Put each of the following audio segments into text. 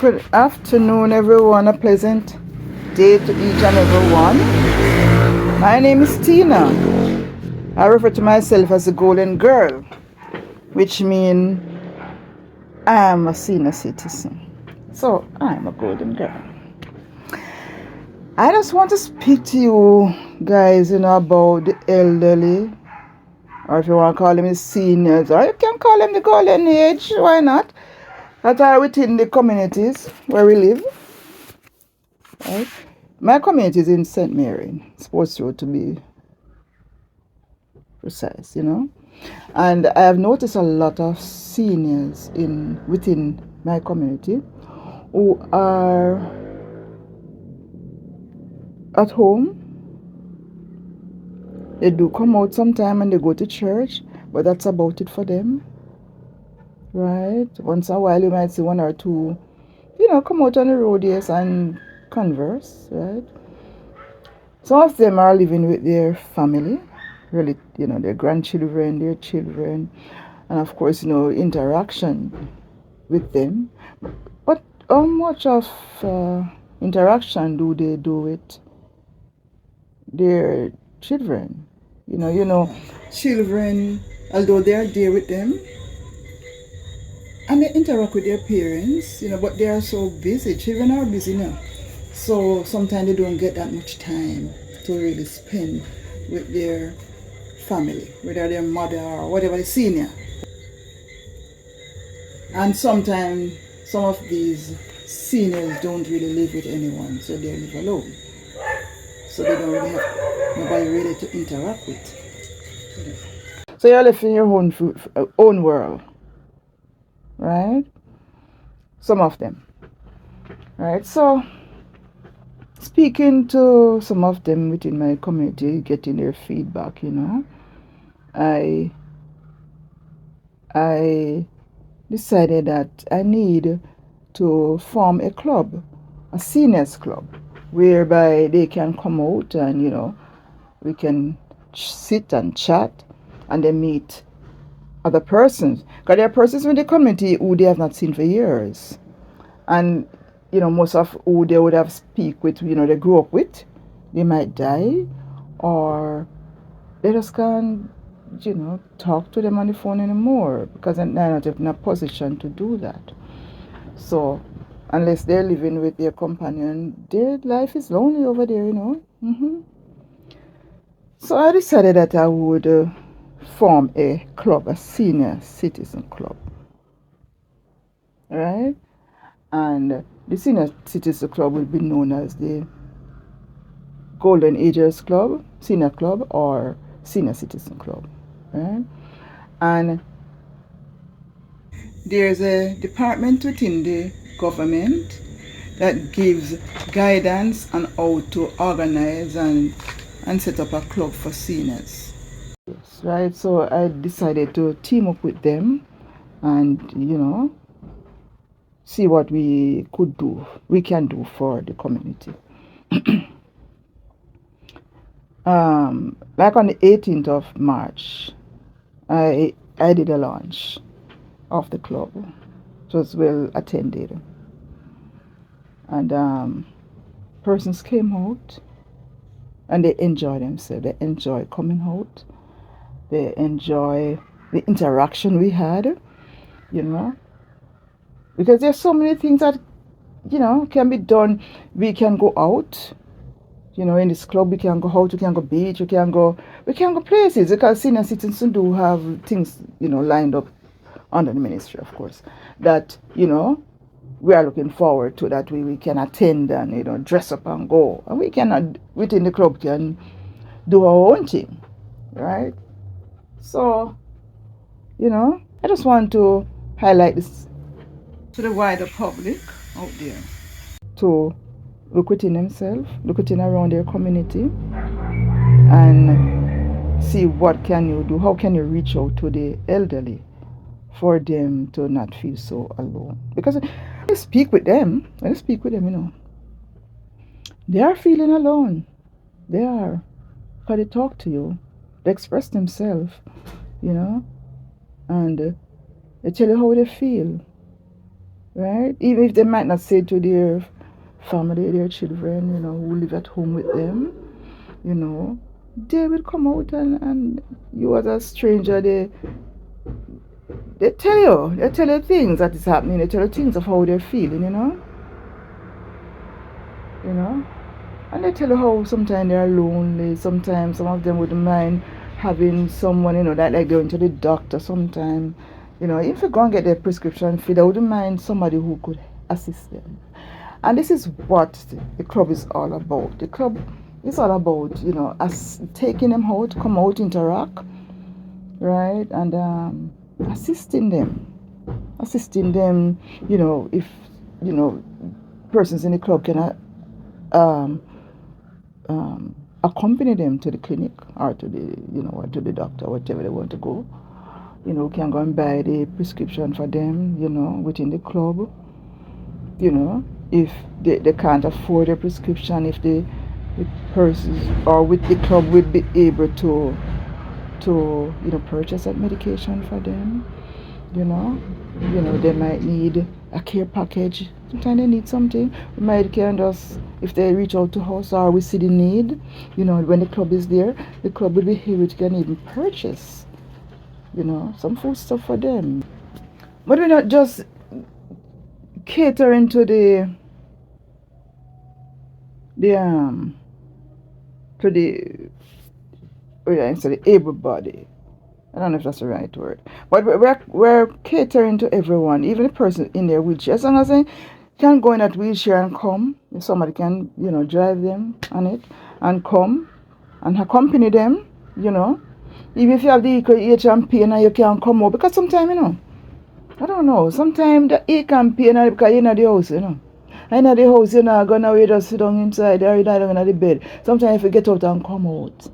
Good afternoon, everyone. A pleasant day to each and every one. My name is Tina. I refer to myself as the Golden Girl, which means I am a senior citizen. So I'm a Golden Girl. I just want to speak to you guys, about the elderly, or if you want to call them the seniors, or you can call them the Golden Age. Why not? That are within the communities where we live. Right? My community is in St. Mary, Sports Road to be precise, And I have noticed a lot of seniors within my community who are at home. They do come out sometime and they go to church, but that's about it for them. Right? Once in a while you might see one or two, come out on the road, yes, and converse, right? Some of them are living with their family, really, their grandchildren, their children, and of course, interaction with them. But how much of interaction do they do with their children? Children, although they are there with them, and they interact with their parents, but they are so busy. Children are busy now. So sometimes they don't get that much time to really spend with their family, whether their mother or whatever, the senior. And sometimes some of these seniors don't really live with anyone, so they live alone. So they don't really have nobody really to interact with. So you're left in your own world, right? Some of them, right? So speaking to some of them within my community, getting their feedback, I decided that I need to form a club, a seniors club, whereby they can come out and, we can sit and chat and they meet other persons. Because there are persons in the community who they have not seen for years. And, most of who they would have speak with, they grew up with, they might die or they just can't, talk to them on the phone anymore because they're not in a position to do that. So, unless they're living with their companion, their life is lonely over there, So I decided that I would form a club, a senior citizen club, right? And the senior citizen club will be known as the Golden Ages Club, Senior Club, or Senior Citizen Club, right? And there's a department within the government that gives guidance on how to organize and set up a club for seniors. Yes, right. So I decided to team up with them and, see what we can do for the community. Like on the 18th of March, I did a launch of the club. It was well attended. And persons came out and they enjoy themselves. They enjoy coming out. They enjoy the interaction we had, because there's so many things that, can be done. We can go out, in this club. We can go out, we can go beach, we can go places, because senior citizens do have things, lined up under the ministry, of course, that, we are looking forward to, that we can attend and, dress up and go. And we cannot, within the club, can do our own thing, right? So, I just want to highlight this to the wider public out there to look within themselves, look within around their community, and see what can you do, how can you reach out to the elderly for them to not feel so alone. Because when you speak with them, they are feeling alone. They are. Because they talk to you, they express themselves, and they tell you how they feel. right? Even if they might not say to their family, their children, who live at home with them, you know, they will come out, and you as a stranger, they tell you things that is happening, they tell you things of how they're feeling, you know, and they tell you how sometimes they're lonely, sometimes some of them wouldn't mind having someone, that like going to the doctor sometime, if you go and get their prescription filled, they wouldn't mind somebody who could assist them. And this is what the club is all about. The club is all about, as taking them out, come out, interact, right, and assisting them, if you know persons in the club can um, accompany them to the clinic or to the or to the doctor, whatever they want to go. Can go and buy the prescription for them, within the club. If they can't afford a prescription, if the persons or with the club would be able to purchase that medication for them. you know they might need a care package. Sometimes they need something. We might can just, if they reach out to us or we see the need, when the club is there, the club will be able to can even purchase some food stuff for them. But we're not just catering to the to the able body. I don't know if that's the right word, but we're catering to everyone, even the person in their wheelchair. As long as they can go in that wheelchair and come, if somebody can, drive them on it and come and accompany them, even if you have the equal age and pain and you can't come out, because sometimes, I don't know, sometimes the ache and pain are because you're in the house, In the house, you're not going to just sit down inside or you're not down in the bed. Sometimes if you get out and come out,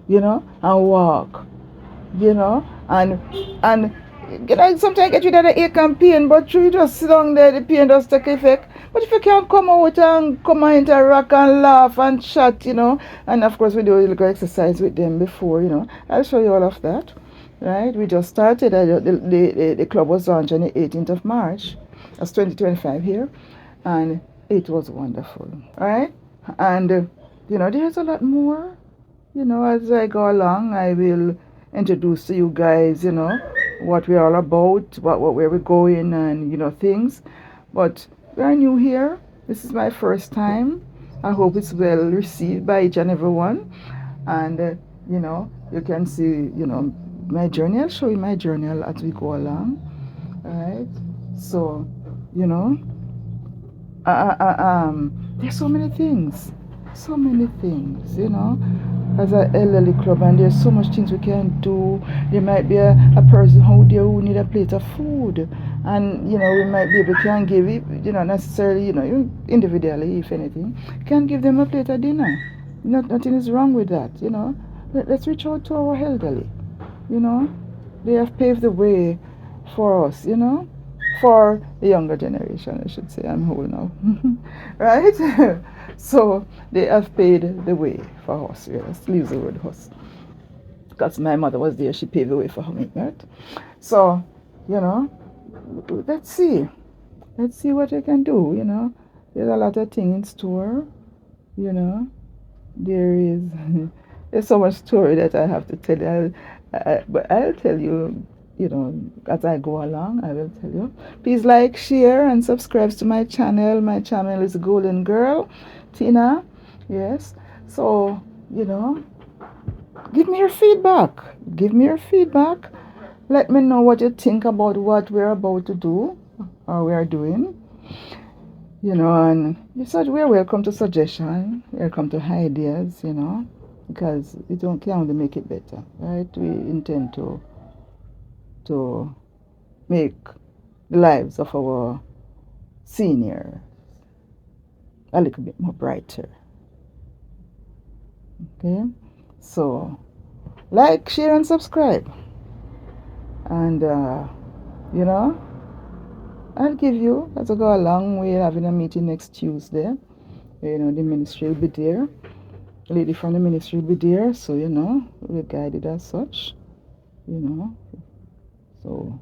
and walk, and sometimes get rid of the ache and pain, but you just sit down there, the pain does take effect. But if you can come out and come and interact and laugh and chat, and of course we do a little exercise with them before, I'll show you all of that, right? We just started, the club was launched on the 18th of March, that's 2025 here, and it was wonderful, right? And, there's a lot more. As I go along, I will introduce to you guys, what we're all about, where we're going, and things. But we're new here. This is my first time. I hope it's well received by each and every one. And you can see, my journey. I'll show you my journey as we go along. All right. So, you know, there's so many things, as an elderly club, and there's so much things we can do. There might be a person out there who need a plate of food, and we might be able to give it, necessarily, individually, if anything, can give them a plate of dinner. Nothing is wrong with that. Let's reach out to our elderly. you know they have paved the way for us, for the younger generation, I should say. I'm old now. Right? So they have paved the way for us. Yeah, let's leave the word us. Because my mother was there, she paved the way for me, right? So, you know, let's see. Let's see what I can do, There's a lot of things in store, you know. There is there's so much story that I have to tell you. But I'll tell you, as I go along, I will tell you. Please like, share, and subscribe to my channel. My channel is Golden Girl Tina. Yes. So, give me your feedback. Give me your feedback. Let me know what you think about what we're about to do or we are doing. And you said we're welcome to suggestion, welcome to ideas, because we can only make it better, right? We intend to make the lives of our seniors a little bit more brighter. Okay? So, like, share, and subscribe. And, I'll give you, as I go along, we're having a meeting next Tuesday. The ministry will be there. A lady from the ministry will be there, so, we're guided as such, So,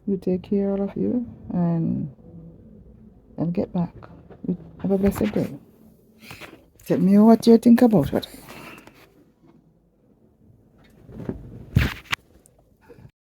you take care, all of you, and and get back. Have a blessed day. Tell me what you think about it.